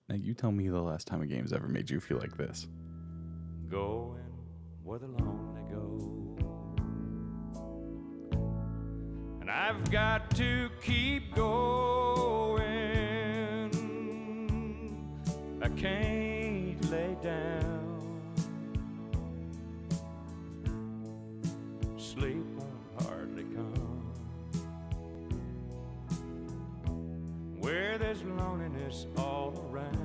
Now you tell me the last time a game's ever made you feel like this. Going where the lonely go, and I've got to keep going. I can't lay down. Sleep won't hardly come where there's loneliness all around.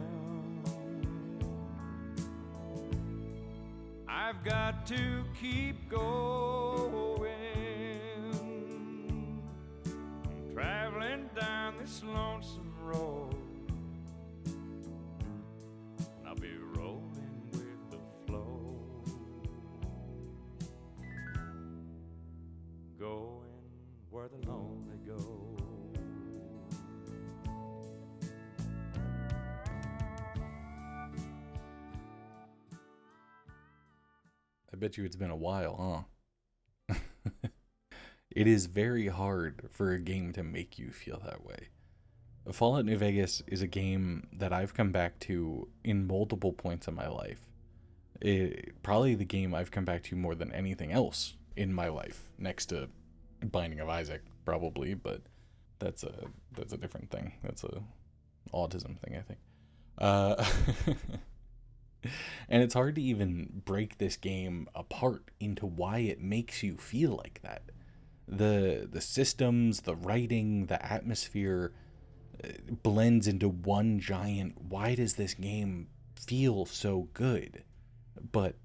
I've got to keep going, traveling down this lonesome road, and I'll be rolling with the flow, going where the lonely go. I bet you it's been a while, huh? It is very hard for a game to make you feel that way. Fallout New Vegas is a game that I've come back to in multiple points in my life. Probably the game I've come back to more than anything else in my life, next to Binding of Isaac, probably, but that's a different thing. That's a autism thing, I think. And it's hard to even break this game apart into why it makes you feel like that. The systems, the writing, the atmosphere blends into one giant, why does this game feel so good? But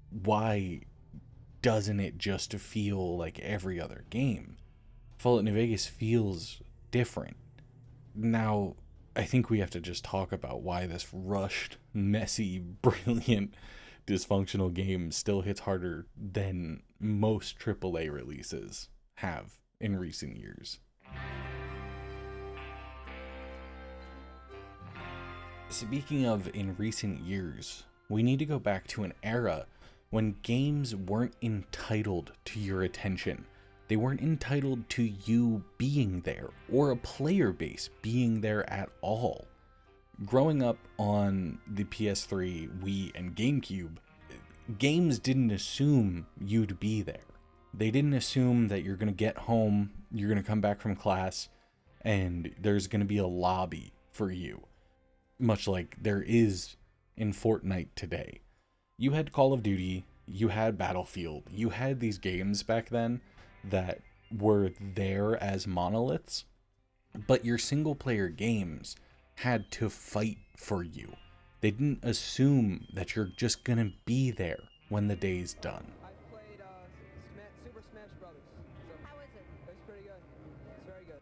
why doesn't it just feel like every other game? Fallout New Vegas feels different. Now, I think we have to just talk about why this rushed, messy, brilliant, dysfunctional game still hits harder than most AAA releases have in recent years. Speaking of in recent years, we need to go back to an era when games weren't entitled to your attention. They weren't entitled to you being there or a player base being there at all. Growing up on the PS3, Wii, and GameCube, games didn't assume you'd be there. They didn't assume that you're going to get home, you're going to come back from class, and there's going to be a lobby for you. Much like there is in Fortnite today. You had Call of Duty, you had Battlefield, you had these games back then that were there as monoliths, but your single player games had to fight for you. They didn't assume that you're just gonna be there when the day's done. I played Super Smash Brothers. How is it? It's pretty good. It's very good.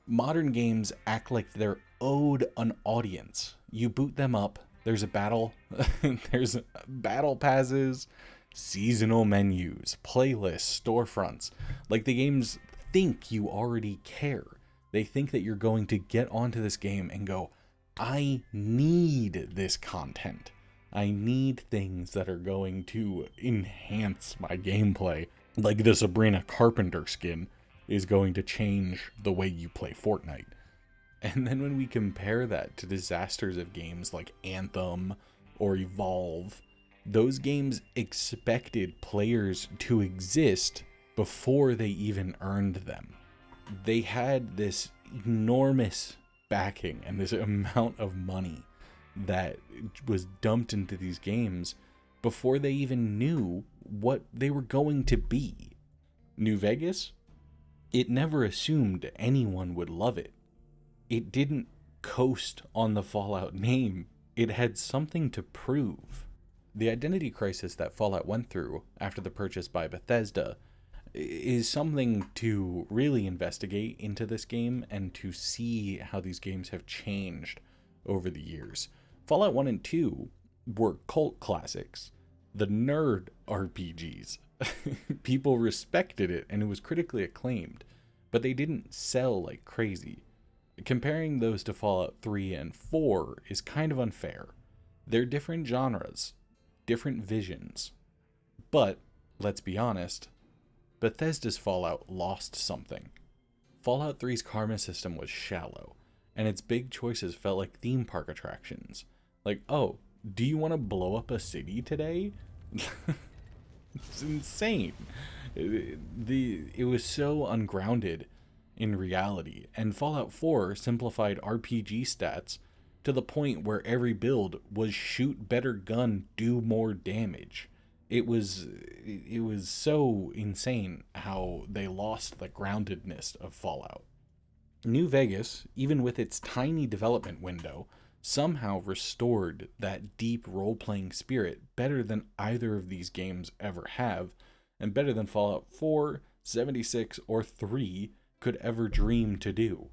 Modern games act like they're owed an audience. You boot them up, there's a battle, there's battle passes, seasonal menus, playlists, storefronts. Like the games think you already care. They think that you're going to get onto this game and go, I need this content. I need things that are going to enhance my gameplay. Like the Sabrina Carpenter skin is going to change the way you play Fortnite. And then when we compare that to disasters of games like Anthem or Evolve, those games expected players to exist before they even earned them. They had this enormous backing and this amount of money that was dumped into these games before they even knew what they were going to be. New Vegas? It never assumed anyone would love it. It didn't coast on the Fallout name. It had something to prove. The identity crisis that Fallout went through after the purchase by Bethesda is something to really investigate into this game and to see how these games have changed over the years. Fallout 1 and 2 were cult classics, the nerd RPGs. People respected it and it was critically acclaimed, but they didn't sell like crazy. Comparing those to Fallout 3 and 4 is kind of unfair. They're different genres, different visions. But, let's be honest, Bethesda's Fallout lost something. Fallout 3's karma system was shallow. and its big choices felt like theme park attractions. Like, oh, do you want to blow up a city today? It's insane. It was so ungrounded in reality, and Fallout 4 simplified RPG stats to the point where every build was shoot better gun, do more damage. It was so insane how they lost the groundedness of Fallout. New Vegas, even with its tiny development window, somehow restored that deep role-playing spirit better than either of these games ever have, and better than Fallout 4, 76, or 3 could ever dream to do.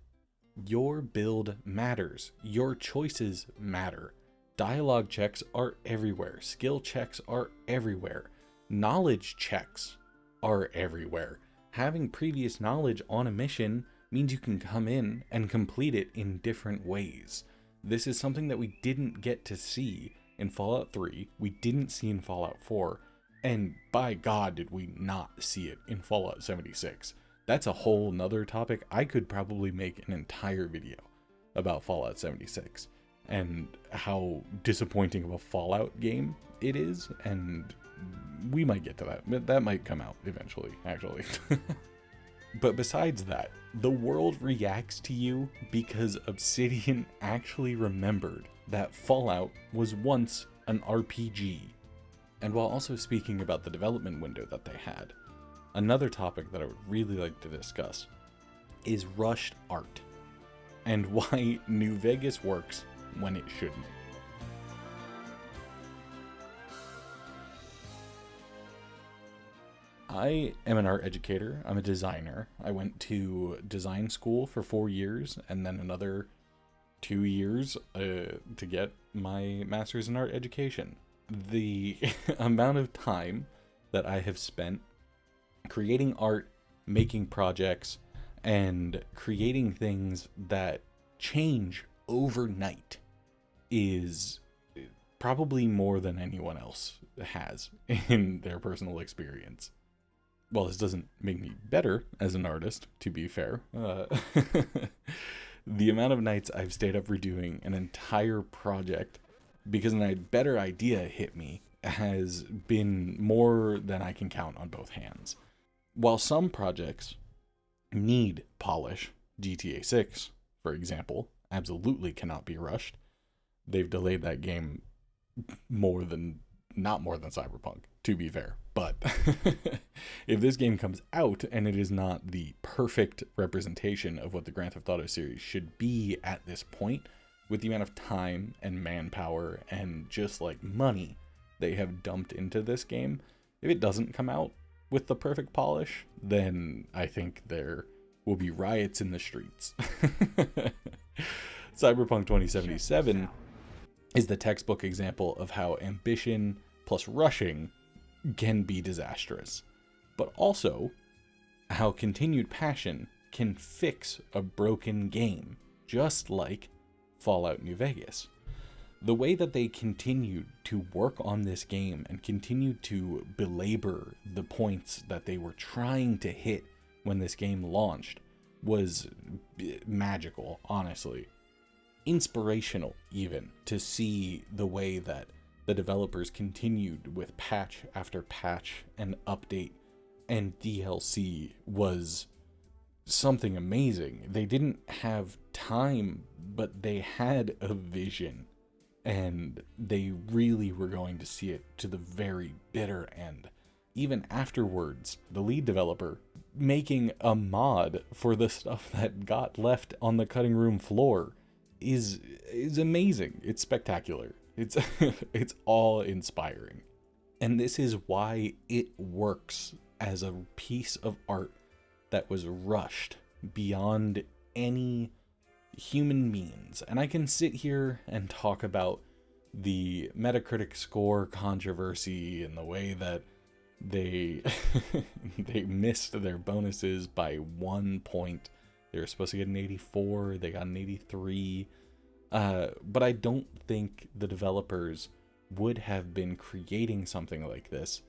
Your build matters. Your choices matter. Dialogue checks are everywhere. Skill checks are everywhere. Knowledge checks are everywhere. Having previous knowledge on a mission means you can come in and complete it in different ways. This is something that we didn't get to see in Fallout 3, we didn't see in Fallout 4, and by God did we not see it in Fallout 76. That's a whole nother topic. I could probably make an entire video about Fallout 76 and how disappointing of a Fallout game it is, and we might get to that. That might come out eventually, actually. But besides that, the world reacts to you because Obsidian actually remembered that Fallout was once an RPG. And while also speaking about the development window that they had, another topic that I would really like to discuss is rushed art, and why New Vegas works when it shouldn't. I am an art educator. I'm a designer. I went to design school for 4 years and then another 2 years to get my master's in art education. The amount of time that I have spent creating art, making projects, and creating things that change overnight is probably more than anyone else has in their personal experience. Well, this doesn't make me better as an artist, to be fair. The amount of nights I've stayed up redoing an entire project because a better idea hit me has been more than I can count on both hands. While some projects need polish, GTA 6, for example, absolutely cannot be rushed. They've delayed that game not more than Cyberpunk, to be fair. But if this game comes out and it is not the perfect representation of what the Grand Theft Auto series should be at this point, with the amount of time and manpower and just like money they have dumped into this game, if it doesn't come out with the perfect polish, then I think there will be riots in the streets. Cyberpunk 2077 is the textbook example of how ambition plus rushing can be disastrous, but also how continued passion can fix a broken game, just like Fallout New Vegas. The way that they continued to work on this game and continued to belabor the points that they were trying to hit when this game launched was magical, honestly. Inspirational, even, to see the way that the developers continued with patch after patch and update and DLC was something amazing. They didn't have time, but they had a vision, and they really were going to see it to the very bitter end. Even afterwards, the lead developer making a mod for the stuff that got left on the cutting room floor is amazing. It's spectacular. It's it's all inspiring. And this is why it works as a piece of art that was rushed beyond any human means. And I can sit here and talk about the Metacritic score controversy and the way that they they missed their bonuses by 1 point. They were supposed to get an 84, they got an 83. But I don't think the developers would have been creating something like this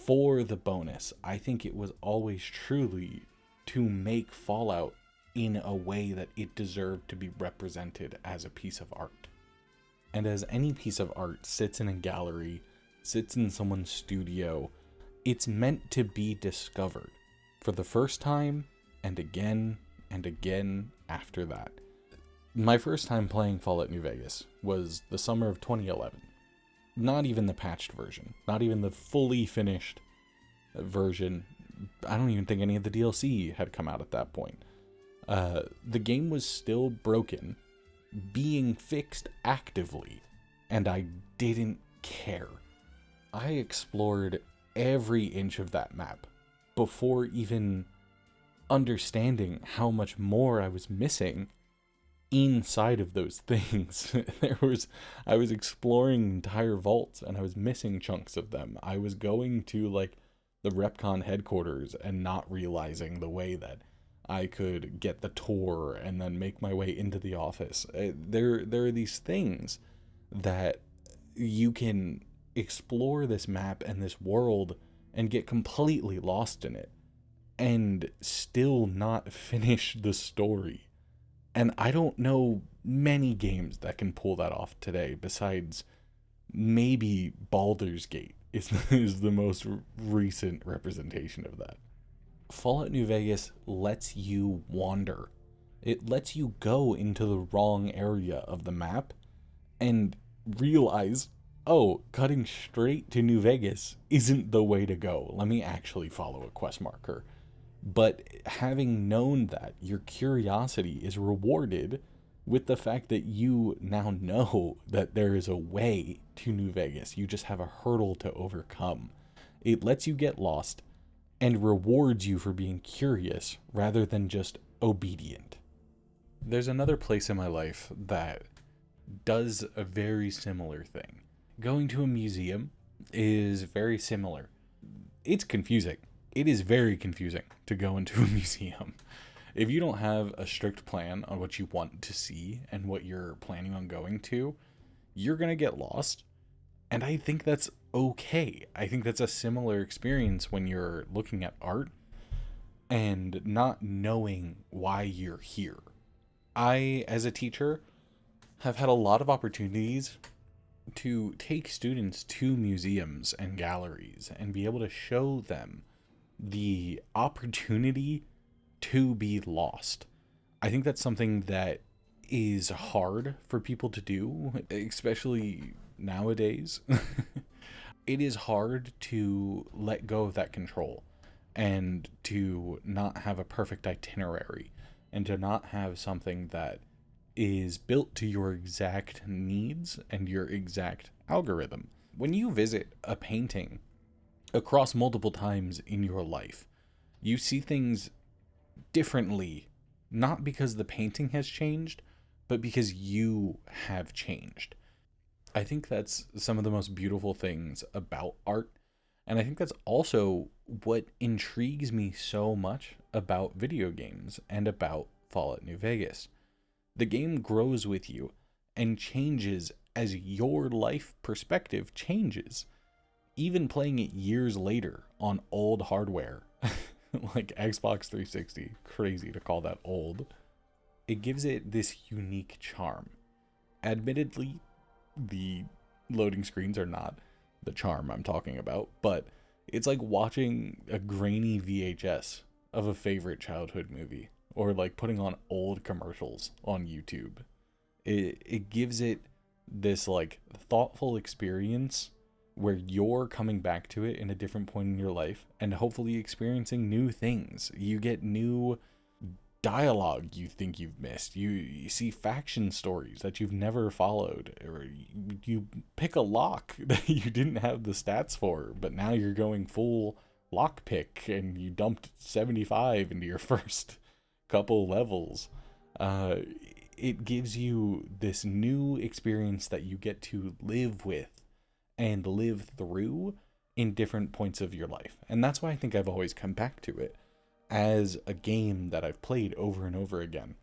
for the bonus. I think it was always truly to make Fallout in a way that it deserved to be represented as a piece of art. And as any piece of art sits in a gallery, sits in someone's studio, it's meant to be discovered for the first time and again after that. My first time playing Fallout New Vegas was the summer of 2011. Not even the patched version, not even the fully finished version. I don't even think any of the DLC had come out at that point. The game was still broken, being fixed actively, and I didn't care. I explored every inch of that map before even understanding how much more I was missing inside of those things. I was exploring entire vaults and I was missing chunks of them. I was going to like the Repcon headquarters and not realizing the way that I could get the tour and then make my way into the office. There are these things that you can explore this map and this world and get completely lost in it and still not finish the story. And I don't know many games that can pull that off today, besides maybe Baldur's Gate is the most recent representation of that. Fallout New Vegas lets you wander. It lets you go into the wrong area of the map and realize, oh, cutting straight to New Vegas isn't the way to go. Let me actually follow a quest marker. But having known that, your curiosity is rewarded with the fact that you now know that there is a way to New Vegas. You just have a hurdle to overcome. It lets you get lost and rewards you for being curious rather than just obedient. There's another place in my life that does a very similar thing. Going to a museum is very similar. It's confusing. It is very confusing to go into a museum. If you don't have a strict plan on what you want to see and what you're planning on going to, you're going to get lost. And I think that's okay. I think that's a similar experience when you're looking at art and not knowing why you're here. I, as a teacher, have had a lot of opportunities to take students to museums and galleries and be able to show them the opportunity to be lost. I think that's something that is hard for people to do, especially nowadays. It is hard to let go of that control and to not have a perfect itinerary and to not have something that is built to your exact needs and your exact algorithm. When you visit a painting across multiple times in your life, you see things differently, not because the painting has changed, but because you have changed. I think that's some of the most beautiful things about art, and I think that's also what intrigues me so much about video games and about Fallout New Vegas. The game grows with you and changes as your life perspective changes. Even playing it years later on old hardware, like Xbox 360, crazy to call that old, it gives it this unique charm. Admittedly, the loading screens are not the charm I'm talking about, but it's like watching a grainy VHS of a favorite childhood movie, or like putting on old commercials on YouTube. It gives it this like thoughtful experience where you're coming back to it in a different point in your life and hopefully experiencing new things. You get new dialogue you think you've missed. You see faction stories that you've never followed, or you pick a lock that you didn't have the stats for, but now you're going full lockpick and you dumped 75 into your first couple levels. It gives you this new experience that you get to live with and live through in different points of your life. And that's why I think I've always come back to it as a game that I've played over and over again,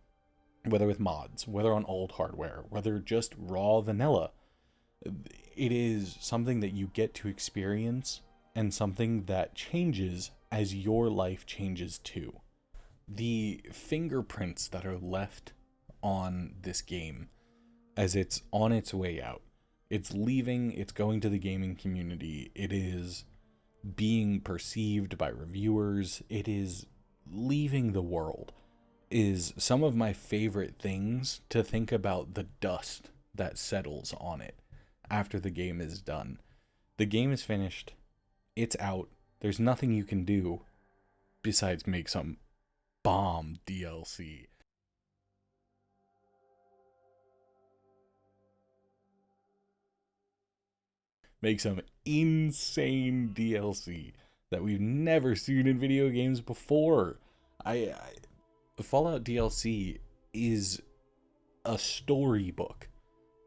whether with mods, whether on old hardware, whether just raw vanilla. It is something that you get to experience and something that changes as your life changes too. the fingerprints that are left on this game as it's on its way out. It's leaving, it's going to the gaming community, it is being perceived by reviewers, it is leaving the world, is some of my favorite things to think about the dust that settles on it after the game is done. The game is finished, it's out, there's nothing you can do besides make some bomb DLC. Make some insane DLC that we've never seen in video games before. Fallout DLC is a storybook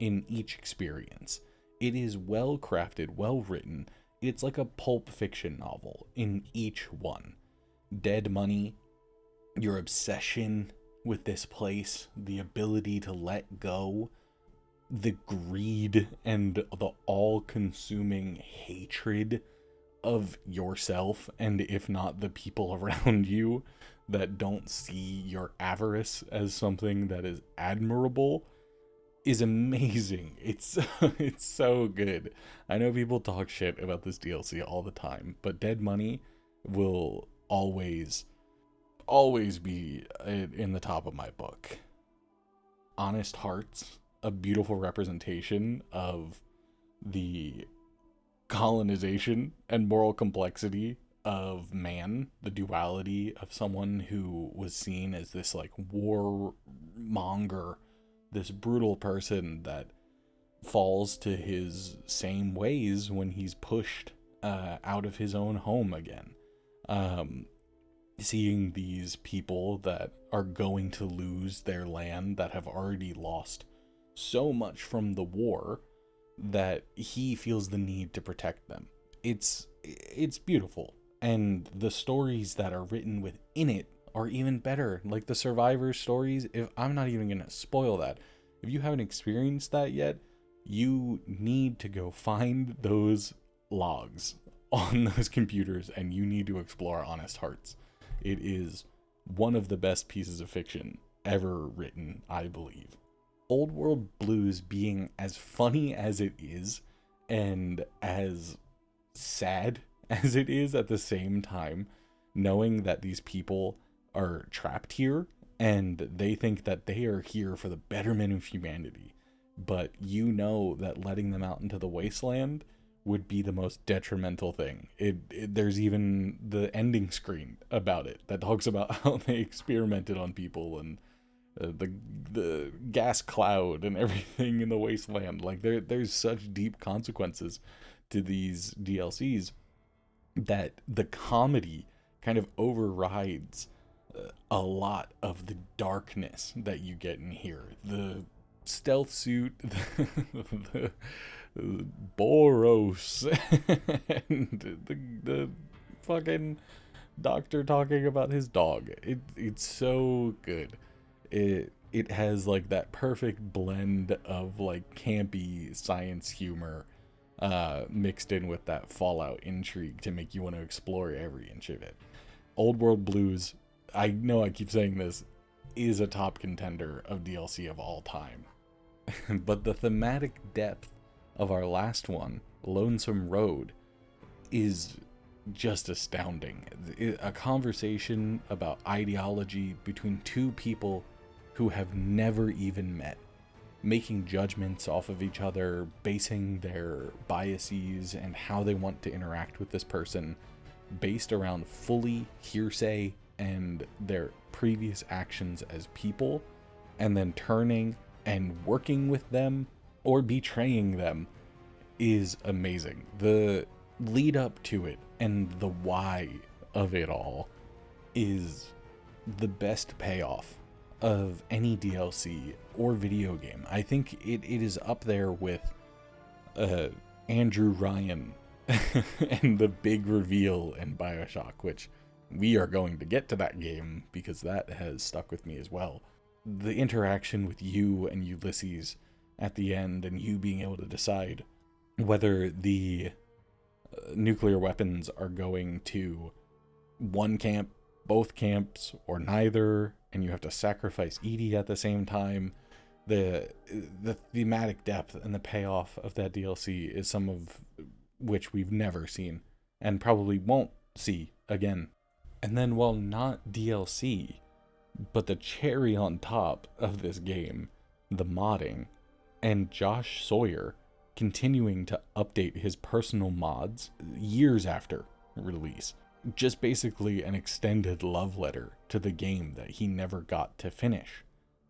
in each experience. It is well crafted, well written. It's like a pulp fiction novel in each one. Dead Money, your obsession with this place, the ability to let go, the greed and the all-consuming hatred of yourself, and if not the people around you that don't see your avarice as something that is admirable, is amazing. It's so good. I know people talk shit about this DLC all the time, but Dead Money will always be in the top of my book. Honest Hearts, a beautiful representation of the colonization and moral complexity of man, the duality of someone who was seen as this like warmonger, this brutal person that falls to his same ways when he's pushed out of his own home again. Seeing these people that are going to lose their land, that have already lost so much from the war, that he feels the need to protect them. It's beautiful, and the stories that are written within it are even better. Like the survivor stories, if I'm not even gonna spoil that, if you haven't experienced that yet, you need to go find those logs on those computers, and you need to explore Honest Hearts. It is one of the best pieces of fiction ever written, I believe. Old World Blues being as funny as it is and as sad as it is at the same time, knowing that these people are trapped here and they think that they are here for the betterment of humanity, but you know that letting them out into the wasteland would be the most detrimental thing. There's even the ending screen about it that talks about how they experimented on people and the gas cloud and everything in the wasteland. Like there's such deep consequences to these DLCs that the comedy kind of overrides a lot of the darkness that you get in here. The stealth suit, the Boros, and the fucking doctor talking about his dog. It's so good. It has like that perfect blend of like campy science humor mixed in with that Fallout intrigue to make you want to explore every inch of it. Old World Blues, I know I keep saying this, is a top contender of DLC of all time. But the thematic depth of our last one, Lonesome Road, is just astounding. A conversation about ideology between two people who have never even met, making judgments off of each other, basing their biases and how they want to interact with this person based around fully hearsay and their previous actions as people, and then turning and working with them or betraying them is amazing. The lead up to it and the why of it all is the best payoff of any DLC or video game. I think it is up there with Andrew Ryan and the big reveal in BioShock, which we are going to get to that game because that has stuck with me as well. The interaction with you and Ulysses at the end, and you being able to decide whether the nuclear weapons are going to one camp both camps or neither, and you have to sacrifice Edie at the same time. The thematic depth and the payoff of that DLC is some of which we've never seen and probably won't see again. And then, while not DLC, but the cherry on top of this game, the modding, and Josh Sawyer continuing to update his personal mods years after release. Just basically an extended love letter to the game that he never got to finish.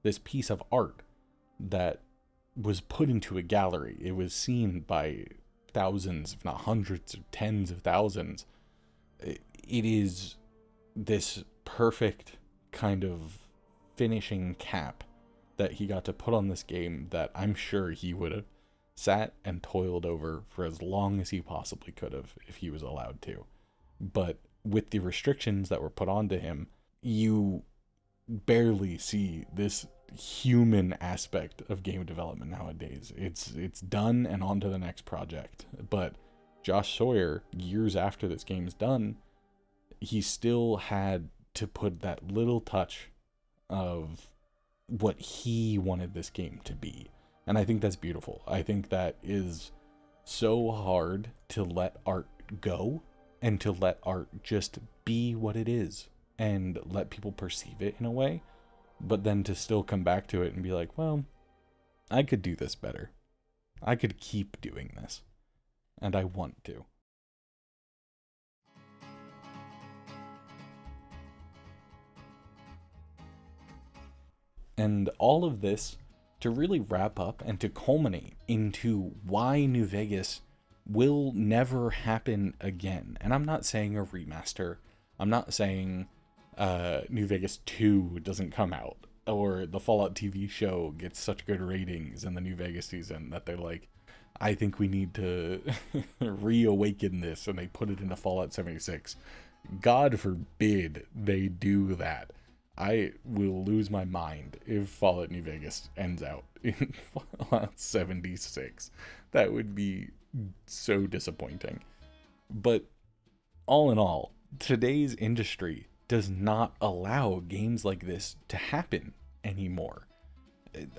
This piece of art that was put into a gallery. It was seen by thousands, if not hundreds or tens of thousands. It is this perfect kind of finishing cap that he got to put on this game that I'm sure he would have sat and toiled over for as long as he possibly could have if he was allowed to. But with the restrictions that were put onto him, you barely see this human aspect of game development nowadays. It's done and on to the next project. But Josh Sawyer, years after this game's done, he still had to put that little touch of what he wanted this game to be. And I think that's beautiful. I think that is so hard to let art go and to let art just be what it is and let people perceive it in a way, but then to still come back to it and be like, well, I could do this better. I could keep doing this. And I want to. And all of this to really wrap up and to culminate into why New Vegas will never happen again. And I'm not saying a remaster. I'm not saying New Vegas 2 doesn't come out, or the Fallout TV show gets such good ratings in the New Vegas season that they're like, I think we need to reawaken this, and they put it into Fallout 76. God forbid they do that. I will lose my mind if Fallout New Vegas ends out in Fallout 76. That would be so disappointing. But all in all, today's industry does not allow games like this to happen anymore.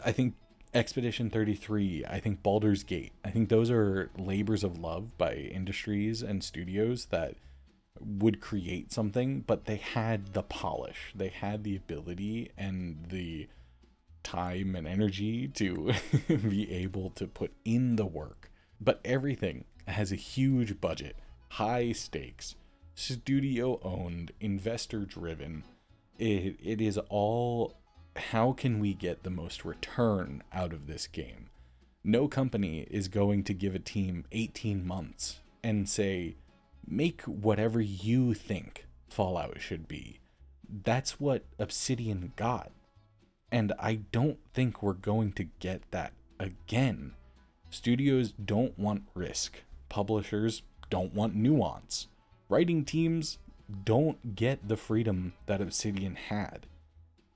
I think Expedition 33, I think Baldur's Gate, I think those are labors of love by industries and studios that would create something, but they had the polish, they had the ability and the time and energy to be able to put in the work. But everything has a huge budget, high stakes, studio owned, investor driven. It is all, how can we get the most return out of this game? No company is going to give a team 18 months and say, make whatever you think Fallout should be. That's what Obsidian got. And I don't think we're going to get that again. Studios don't want risk. Publishers don't want nuance. Writing teams don't get the freedom that Obsidian had.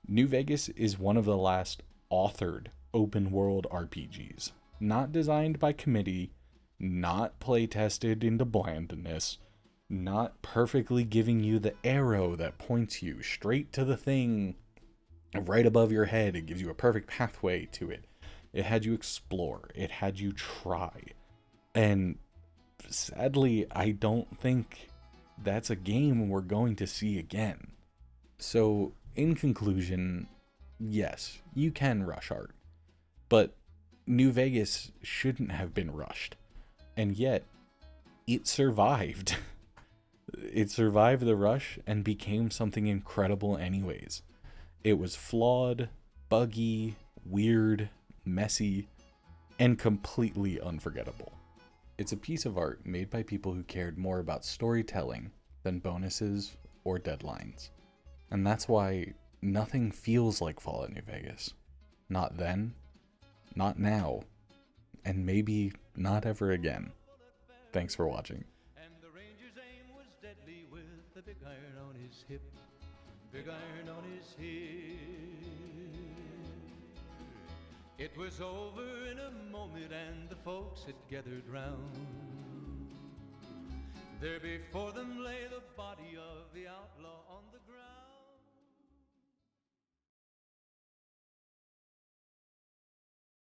New Vegas is one of the last authored open world RPGs. Not designed by committee, not play tested into blandness, not perfectly giving you the arrow that points you straight to the thing right above your head. It gives you a perfect pathway to it. It had you explore. It had you try. And sadly, I don't think that's a game we're going to see again. So, in conclusion, yes, you can rush art. But New Vegas shouldn't have been rushed. And yet, it survived. It survived the rush and became something incredible anyways. It was flawed, buggy, weird, messy, and completely unforgettable. It's a piece of art made by people who cared more about storytelling than bonuses or deadlines. And that's why nothing feels like Fallout New Vegas. Not then, not now, and maybe not ever again. Thanks for watching. And the ranger's aim was deadly with the big iron on his hip. Big iron on his hip. It was over in a moment and the folks had gathered round. There before them lay the body of the outlaw.